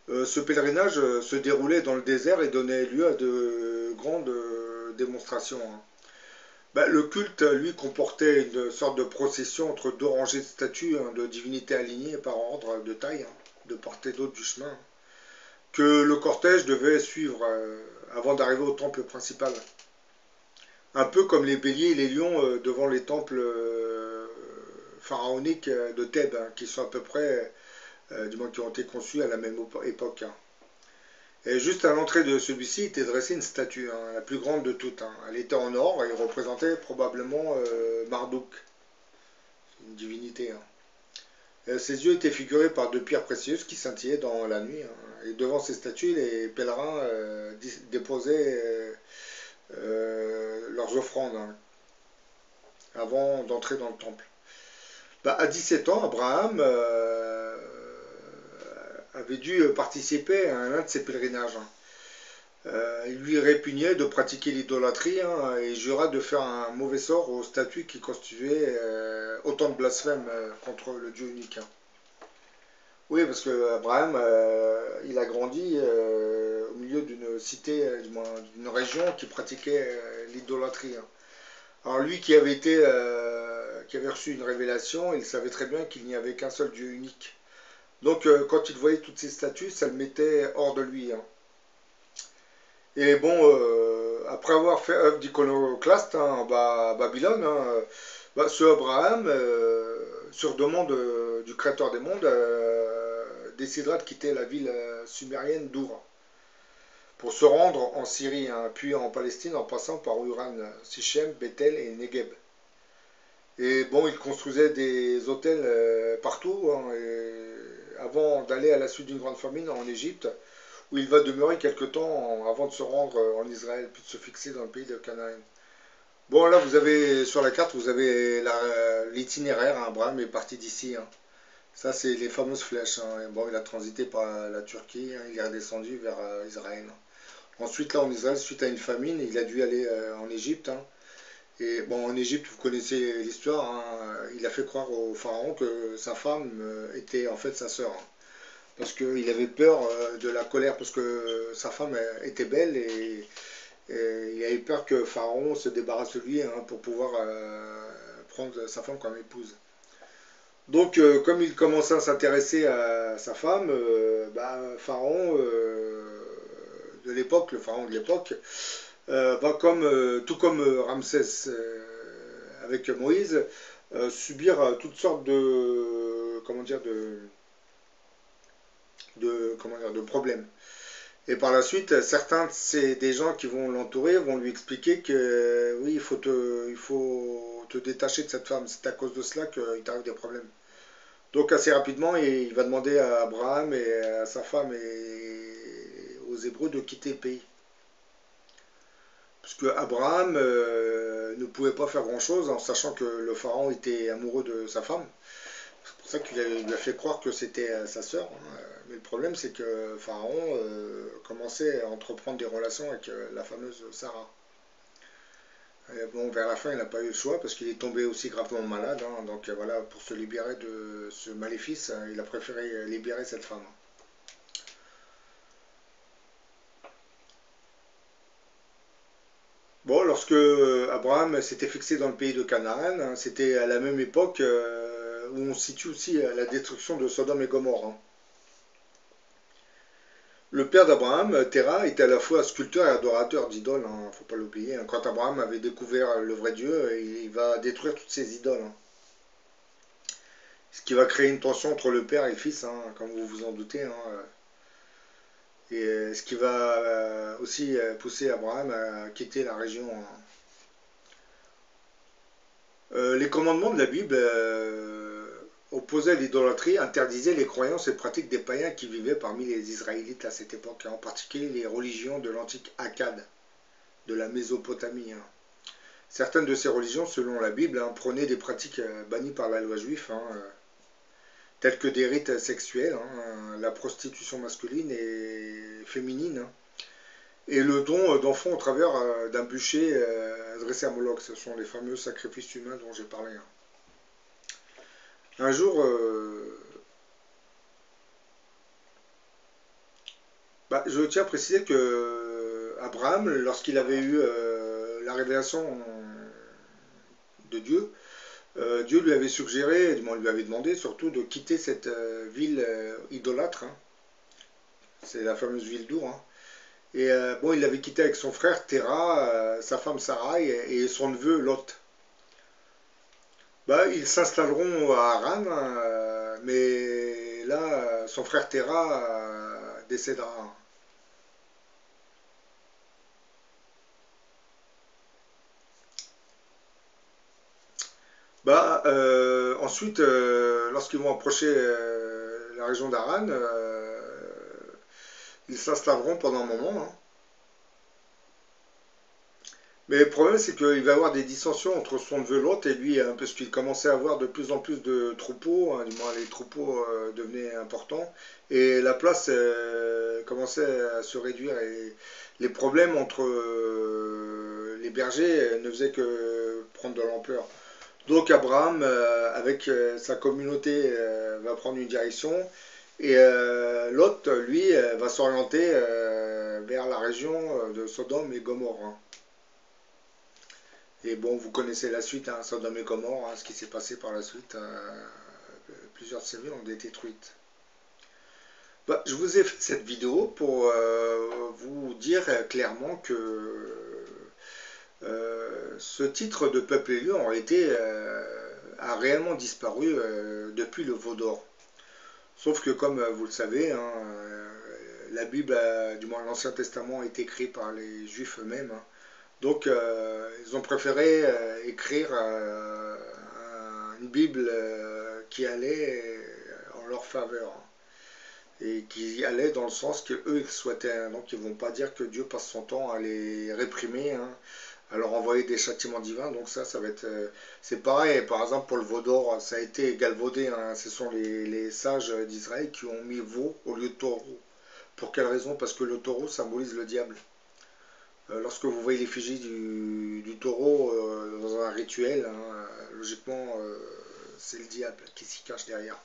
Ce pèlerinage se déroulait dans le désert et donnait lieu à de grandes démonstrations. Hein. Bah, le culte, lui, comportait une sorte de procession entre deux rangées de statues, hein, de divinités alignées par ordre de taille, hein, de part et d'autre du chemin, hein, que le cortège devait suivre avant d'arriver au temple principal. Un peu comme les béliers et les lions devant les temples pharaoniques de Thèbes, hein, qui sont à peu près, du moins qui ont été conçus à la même époque. Hein. Et juste à l'entrée de celui-ci était dressée une statue, hein, la plus grande de toutes. Hein. Elle était en or et représentait probablement Marduk, une divinité. Hein. Ses yeux étaient figurés par deux pierres précieuses qui scintillaient dans la nuit. Hein. Et devant ces statues, les pèlerins déposaient leurs offrandes, hein, avant d'entrer dans le temple. Bah, à 17 ans, Abraham avait dû participer à l'un de ces pèlerinages. Hein. Il lui répugnait de pratiquer l'idolâtrie, hein, et jura de faire un mauvais sort aux statues qui constituaient autant de blasphèmes contre le Dieu unique. Hein. Oui, parce que Abraham, il a grandi au milieu d'une cité, d'une région qui pratiquait l'idolâtrie. Hein. Alors lui qui avait reçu une révélation, il savait très bien qu'il n'y avait qu'un seul Dieu unique. Donc quand il voyait toutes ces statues, ça le mettait hors de lui. Hein. Et bon, après avoir fait œuvre d'iconoclaste, hein, à Babylone, hein, bah, ce Abraham, sur demande du créateur des mondes, décidera de quitter la ville sumérienne d'Our pour se rendre en Syrie, hein, puis en Palestine en passant par Uran, Sichem, Bethel et Negev. Et bon, il construisait des hôtels partout, hein, avant d'aller à la suite d'une grande famine en Égypte, où il va demeurer quelque temps avant de se rendre en Israël, puis de se fixer dans le pays de Canaan. Bon, là, vous avez sur la carte, vous avez l'itinéraire. Hein, Abraham est parti d'ici. Hein. Ça, c'est les fameuses flèches. Hein. Bon, il a transité par la Turquie, hein, il est redescendu vers Israël. Ensuite, là, en Israël, suite à une famine, il a dû aller en Égypte. Hein. Et bon, en Égypte, vous connaissez l'histoire. Hein, il a fait croire au pharaon que sa femme était en fait sa sœur. Hein. Parce qu'il avait peur de la colère, parce que sa femme était belle et il avait peur que Pharaon se débarrasse de lui, hein, pour pouvoir prendre sa femme comme épouse. Donc, comme il commençait à s'intéresser à sa femme, Pharaon de l'époque, le Pharaon de l'époque, va tout comme Ramsès avec Moïse, subir toutes sortes de problèmes. Et par la suite, certains des gens qui vont l'entourer vont lui expliquer que oui, il faut te détacher de cette femme. C'est à cause de cela qu'il t'arrive des problèmes. Donc assez rapidement, il va demander à Abraham et à sa femme et aux Hébreux de quitter le pays. Parce que Abraham ne pouvait pas faire grand-chose en sachant que le pharaon était amoureux de sa femme. C'est pour ça qu'il lui a fait croire que c'était sa sœur. Hein. Mais le problème, c'est que Pharaon commençait à entreprendre des relations avec la fameuse Sarah. Et bon, vers la fin, il n'a pas eu le choix parce qu'il est tombé aussi gravement malade. Hein. Donc voilà, pour se libérer de ce maléfice, hein, il a préféré libérer cette femme. Bon, lorsque Abraham s'était fixé dans le pays de Canaan, hein, c'était à la même époque où on situe aussi la destruction de Sodome et Gomorrhe. Hein. Le père d'Abraham, Terah, était à la fois sculpteur et adorateur d'idoles, hein, faut pas l'oublier. Hein. Quand Abraham avait découvert le vrai Dieu, il va détruire toutes ces idoles. Hein. Ce qui va créer une tension entre le père et le fils, hein, comme vous vous en doutez. Hein. Et ce qui va aussi pousser Abraham à quitter la région. Hein. Les commandements de la Bible opposaient l'idolâtrie, interdisaient les croyances et pratiques des païens qui vivaient parmi les Israélites à cette époque, en particulier les religions de l'antique Akkad, de la Mésopotamie. Hein. Certaines de ces religions, selon la Bible, hein, prônaient des pratiques bannies par la loi juive, hein, tels que des rites sexuels, hein, la prostitution masculine et féminine, hein, et le don d'enfants au travers d'un bûcher adressé à Moloch. Ce sont les fameux sacrifices humains dont j'ai parlé. Hein. Un jour, je tiens à préciser que Abraham, lorsqu'il avait eu la révélation de Dieu, Dieu lui avait suggéré, du moins lui avait demandé surtout de quitter cette ville idolâtre. Hein. C'est la fameuse ville d'Our. Hein. Et bon, il l'avait quitté avec son frère Terah, sa femme Sarai et son neveu Lot. Ils s'installeront à Haran, mais là, son frère Terah décédera. Ensuite, lorsqu'ils vont approcher la région d'Haran, ils s'installeront pendant un moment. Hein. Mais le problème, c'est qu'il va y avoir des dissensions entre son neveu Lot et lui, hein, parce qu'il commençait à avoir de plus en plus de troupeaux, hein, du moins les troupeaux devenaient importants, et la place commençait à se réduire, et les problèmes entre les bergers ne faisaient que prendre de l'ampleur. Donc Abraham, avec sa communauté, va prendre une direction, et Lot, lui, va s'orienter vers la région de Sodome et Gomorrhe. Hein. Et bon, vous connaissez la suite, hein, Sodome et Gomorrhe, hein, ce qui s'est passé par la suite. Plusieurs de ces villes ont été détruites. Je vous ai fait cette vidéo pour vous dire clairement que ce titre de peuple élu en réalité a réellement disparu depuis le veau d'or. Sauf que comme vous le savez, hein, la Bible, du moins l'Ancien Testament, est écrit par les Juifs eux-mêmes. Hein. Donc ils ont préféré écrire une Bible qui allait en leur faveur. Hein, et qui allait dans le sens qu'eux ils souhaitaient. Hein. Donc ils ne vont pas dire que Dieu passe son temps à les réprimer, hein, à leur envoyer des châtiments divins. Donc ça va être... c'est pareil, par exemple pour le veau d'or, ça a été galvaudé. Hein. Ce sont les sages d'Israël qui ont mis veau au lieu de taureau. Pour quelle raison? Parce que le taureau symbolise le diable. Lorsque vous voyez l'effigie du taureau dans un rituel, hein, logiquement c'est le diable qui s'y cache derrière.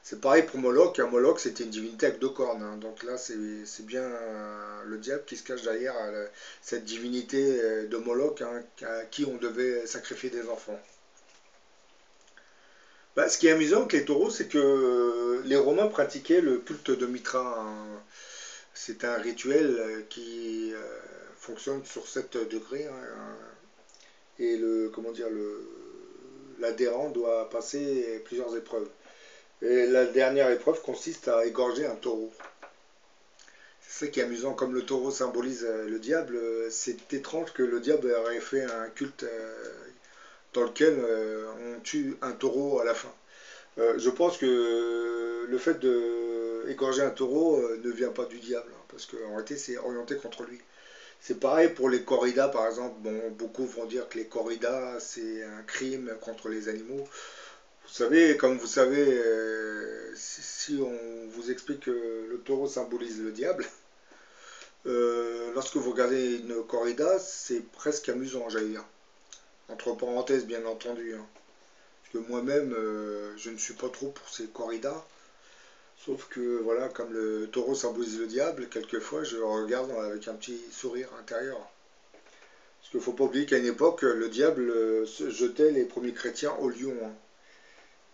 C'est pareil pour Moloch. Hein. Moloch, c'était une divinité avec 2 cornes. Hein. Donc là, c'est bien le diable qui se cache derrière cette divinité de Moloch, hein, à qui on devait sacrifier des enfants. Ce qui est amusant avec les taureaux, c'est que les Romains pratiquaient le culte de Mitra. Hein. C'est un rituel qui fonctionne sur 7 degrés. Hein, et l'adhérent doit passer plusieurs épreuves. Et la dernière épreuve consiste à égorger un taureau. C'est ça qui est amusant. Comme le taureau symbolise le diable, c'est étrange que le diable aurait fait un culte dans lequel on tue un taureau à la fin. Je pense que le fait d'égorger un taureau ne vient pas du diable, hein, parce qu'en réalité c'est orienté contre lui. C'est pareil pour les corridas par exemple. Bon, beaucoup vont dire que les corridas c'est un crime contre les animaux. Vous savez, comme vous savez, si on vous explique que le taureau symbolise le diable, lorsque vous regardez une corrida, c'est presque amusant, j'allais dire. Entre parenthèses, bien entendu. Hein. Parce que moi-même, je ne suis pas trop pour ces corridas. Sauf que, voilà, comme le taureau symbolise le diable, quelquefois, je le regarde avec un petit sourire intérieur. Parce qu'il ne faut pas oublier qu'à une époque, le diable jetait les premiers chrétiens au lion. Hein.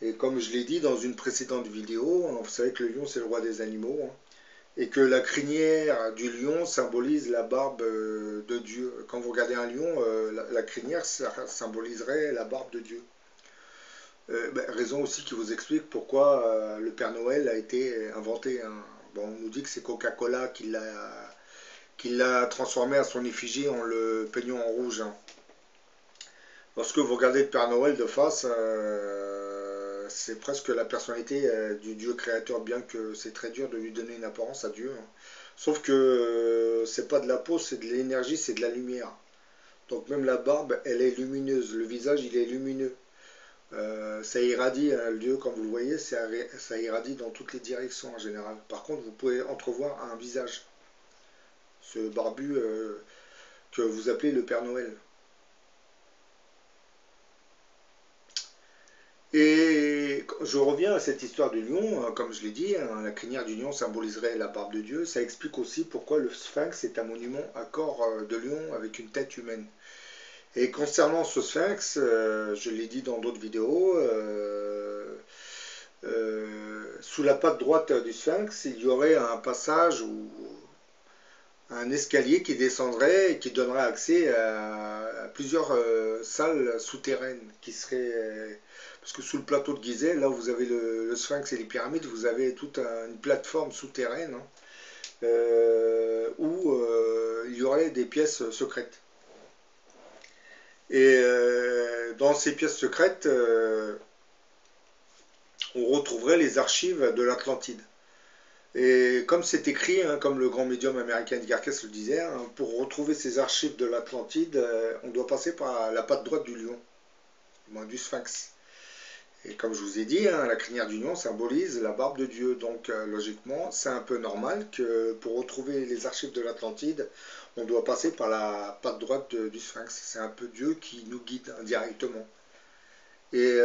Et comme je l'ai dit dans une précédente vidéo, vous savez que le lion c'est le roi des animaux. Hein. et que la crinière du lion symbolise la barbe de Dieu. Quand vous regardez un lion, la crinière ça symboliserait la barbe de Dieu. Raison aussi qui vous explique pourquoi le Père Noël a été inventé. Hein. Bon, on nous dit que c'est Coca-Cola qui l'a transformé à son effigie en le peignant en rouge. Hein. Lorsque vous regardez le Père Noël de face, c'est presque la personnalité du Dieu créateur, bien que c'est très dur de lui donner une apparence à Dieu. Hein. Sauf que c'est pas de la peau, c'est de l'énergie, c'est de la lumière. Donc même la barbe, elle est lumineuse, le visage, il est lumineux. Ça irradie, hein, le Dieu, comme vous le voyez, ça irradie dans toutes les directions en général. Par contre, vous pouvez entrevoir un visage, ce barbu que vous appelez le Père Noël. Et je reviens à cette histoire du lion, comme je l'ai dit, hein, la crinière du lion symboliserait la barbe de Dieu. Ça explique aussi pourquoi le sphinx est un monument à corps de lion avec une tête humaine. Et concernant ce sphinx, je l'ai dit dans d'autres vidéos, sous la patte droite du sphinx, il y aurait un passage ou un escalier qui descendrait et qui donnerait accès à plusieurs salles souterraines qui seraient... Parce que sous le plateau de Gizeh, là où vous avez le sphinx et les pyramides, vous avez toute une plateforme souterraine hein, où il y aurait des pièces secrètes. Et dans ces pièces secrètes, on retrouverait les archives de l'Atlantide. Et comme c'est écrit, hein, comme le grand médium américain Edgar Cayce le disait, hein, pour retrouver ces archives de l'Atlantide, on doit passer par la patte droite du lion, du sphinx. Et comme je vous ai dit, hein, la crinière du lion symbolise la barbe de Dieu. Donc logiquement, c'est un peu normal que pour retrouver les archives de l'Atlantide, on doit passer par la patte droite du sphinx. C'est un peu Dieu qui nous guide indirectement. Et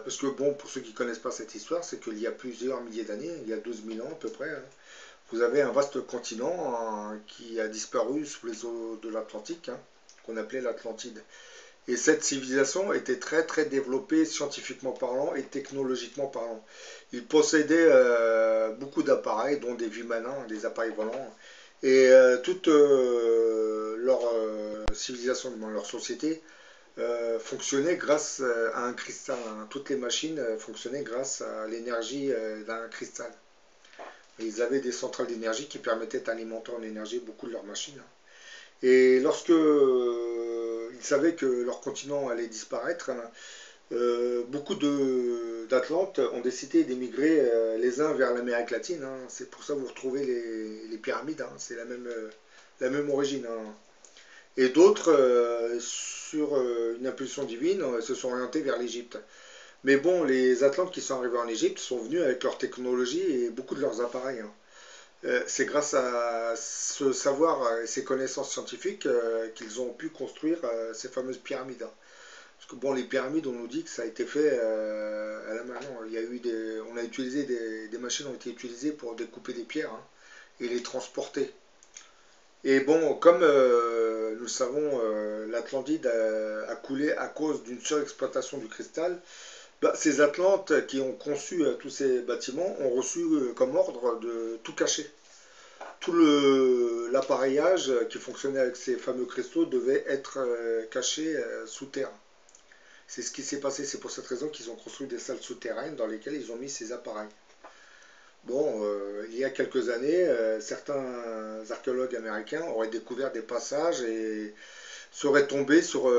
parce que bon, pour ceux qui ne connaissent pas cette histoire, c'est qu'il y a plusieurs milliers d'années, il y a 12 000 ans à peu près, hein, vous avez un vaste continent hein, qui a disparu sous les eaux de l'Atlantique, hein, qu'on appelait l'Atlantide. Et cette civilisation était très très développée scientifiquement parlant et technologiquement parlant. Ils possédaient beaucoup d'appareils, dont des Vimanins, des appareils volants. Et toute leur civilisation, leur société, fonctionnait grâce à un cristal. Hein. Toutes les machines fonctionnaient grâce à l'énergie d'un cristal. Et ils avaient des centrales d'énergie qui permettaient d'alimenter en énergie beaucoup de leurs machines. Hein. Et lorsque ils savaient que leur continent allait disparaître, beaucoup d'Atlantes ont décidé d'émigrer les uns vers l'Amérique latine. Hein. C'est pour ça que vous retrouvez les pyramides, hein. C'est la même origine. Hein. Et d'autres, sur une impulsion divine, se sont orientés vers l'Égypte. Mais bon, les Atlantes qui sont arrivés en Égypte sont venus avec leur technologie et beaucoup de leurs appareils. Hein. C'est grâce à ce savoir et ces connaissances scientifiques qu'ils ont pu construire ces fameuses pyramides. Hein. Parce que bon, les pyramides, on nous dit que ça a été fait à la main. Il y a eu on a utilisé des machines ont été utilisées pour découper des pierres hein, et les transporter. Et bon, comme nous le savons, l'Atlantide a coulé à cause d'une surexploitation du cristal. Ces Atlantes qui ont conçu tous ces bâtiments ont reçu comme ordre de tout cacher. Tout l'appareillage qui fonctionnait avec ces fameux cristaux devait être caché sous terre. C'est ce qui s'est passé, c'est pour cette raison qu'ils ont construit des salles souterraines dans lesquelles ils ont mis ces appareils. Bon, il y a quelques années, certains archéologues américains auraient découvert des passages et seraient tombés sur,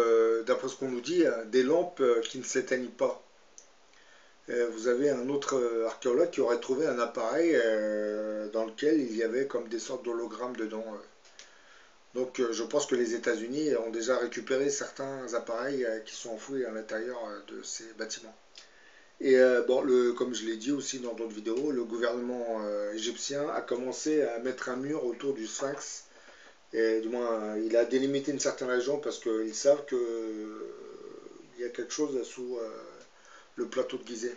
d'après ce qu'on nous dit, des lampes qui ne s'éteignent pas. Vous avez un autre archéologue qui aurait trouvé un appareil dans lequel il y avait comme des sortes d'hologrammes dedans. Donc je pense que les États-Unis ont déjà récupéré certains appareils qui sont enfouis à l'intérieur de ces bâtiments. Et bon, comme je l'ai dit aussi dans d'autres vidéos, le gouvernement égyptien a commencé à mettre un mur autour du sphinx. Et du moins, il a délimité une certaine région parce qu'ils savent qu'il y a quelque chose sous le plateau de Gizeh.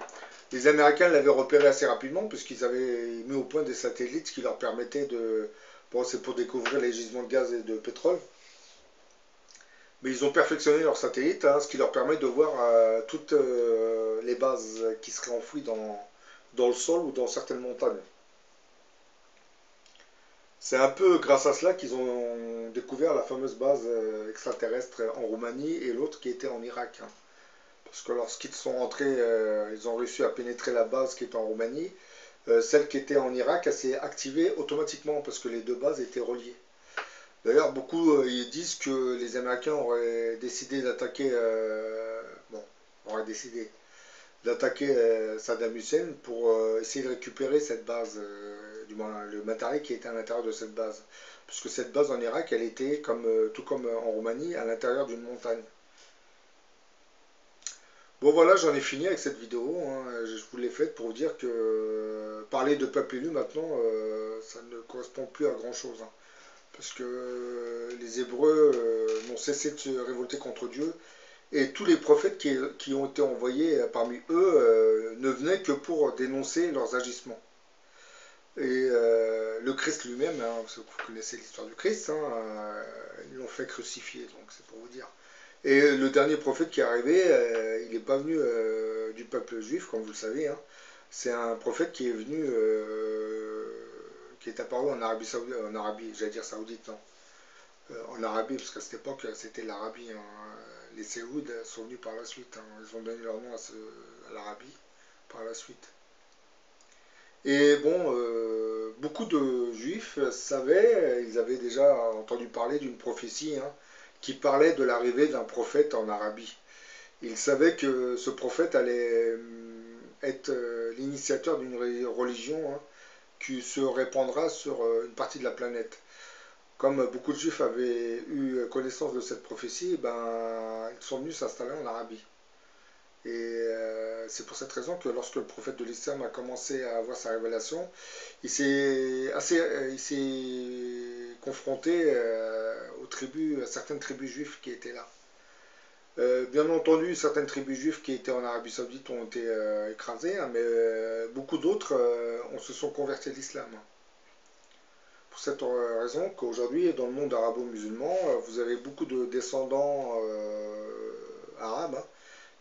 Les Américains l'avaient repéré assez rapidement puisqu'ils avaient mis au point des satellites qui leur permettaient de... Bon, c'est pour découvrir les gisements de gaz et de pétrole. Mais ils ont perfectionné leurs satellites, hein, ce qui leur permet de voir toutes les bases qui seraient enfouies dans le sol ou dans certaines montagnes. C'est un peu grâce à cela qu'ils ont découvert la fameuse base extraterrestre en Roumanie et l'autre qui était en Irak. Hein. Parce que lorsqu'ils sont rentrés, ils ont réussi à pénétrer la base qui était en Roumanie. Celle qui était en Irak, elle s'est activée automatiquement parce que les deux bases étaient reliées. D'ailleurs, beaucoup ils disent que les Américains auraient décidé d'attaquer, Saddam Hussein pour essayer de récupérer cette base, du moins le matériel qui était à l'intérieur de cette base. Puisque cette base en Irak, elle était, tout comme en Roumanie, à l'intérieur d'une montagne. Bon voilà, j'en ai fini avec cette vidéo. Hein. Je vous l'ai faite pour vous dire que parler de peuple élu maintenant, ça ne correspond plus à grand chose. Hein. Parce que les Hébreux n'ont cessé de se révolter contre Dieu. Et tous les prophètes qui ont été envoyés parmi eux ne venaient que pour dénoncer leurs agissements. Et le Christ lui-même, hein, vous connaissez l'histoire du Christ, hein, ils l'ont fait crucifier, donc c'est pour vous dire. Et le dernier prophète qui est arrivé, il n'est pas venu du peuple juif, comme vous le savez. Hein. C'est un prophète qui est venu, qui est apparu en Arabie, j'allais dire saoudite, non. En Arabie, parce qu'à cette époque, c'était l'Arabie. Hein. Les Saouds sont venus par la suite. Hein. Ils ont donné leur nom à l'Arabie par la suite. Et bon, beaucoup de juifs savaient, ils avaient déjà entendu parler d'une prophétie, hein, qui parlait de l'arrivée d'un prophète en Arabie. Ils savaient que ce prophète allait être l'initiateur d'une religion, hein, qui se répandra sur une partie de la planète. Comme beaucoup de juifs avaient eu connaissance de cette prophétie, ben, ils sont venus s'installer en Arabie. Et c'est pour cette raison que lorsque le prophète de l'islam a commencé à avoir sa révélation, il s'est confronté à certaines tribus juives qui étaient là. Bien entendu, certaines tribus juives qui étaient en Arabie Saoudite ont été écrasées, hein, mais beaucoup d'autres se sont convertis à l'islam. Pour cette raison qu'aujourd'hui, dans le monde arabo-musulman, vous avez beaucoup de descendants arabes, hein,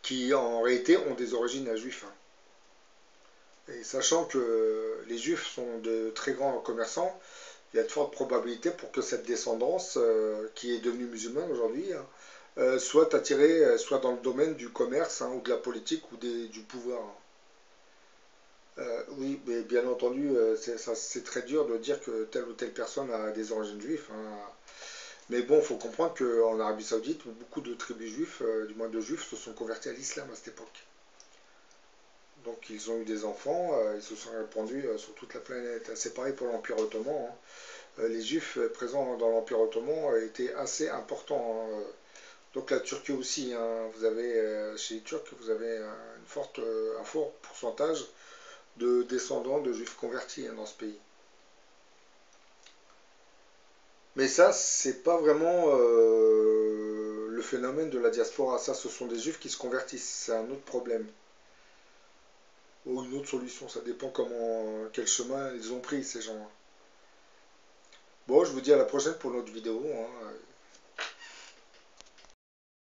qui en réalité ont des origines juives. Hein. Et sachant que les juifs sont de très grands commerçants, il y a de fortes probabilités pour que cette descendance, qui est devenue musulmane aujourd'hui, hein, soit attirée soit dans le domaine du commerce, hein, ou de la politique ou du pouvoir. Hein. Oui, mais bien entendu, c'est très dur de dire que telle ou telle personne a des origines juives. Hein. Mais bon, il faut comprendre qu'en Arabie Saoudite, beaucoup de tribus juives, du moins de juifs, se sont convertis à l'islam à cette époque. Donc ils ont eu des enfants, ils se sont répandus sur toute la planète. C'est pareil pour l'Empire ottoman. Hein. Les juifs présents dans l'Empire ottoman étaient assez importants. Hein. Donc la Turquie aussi, hein. Vous avez, chez les Turcs, vous avez un fort pourcentage de descendants de juifs convertis, hein, dans ce pays. Mais ça, c'est pas vraiment le phénomène de la diaspora. Ça, ce sont des juifs qui se convertissent. C'est un autre problème. Ou une autre solution. Ça dépend quel chemin ils ont pris, ces gens. Bon, je vous dis à la prochaine pour une autre vidéo. Hein.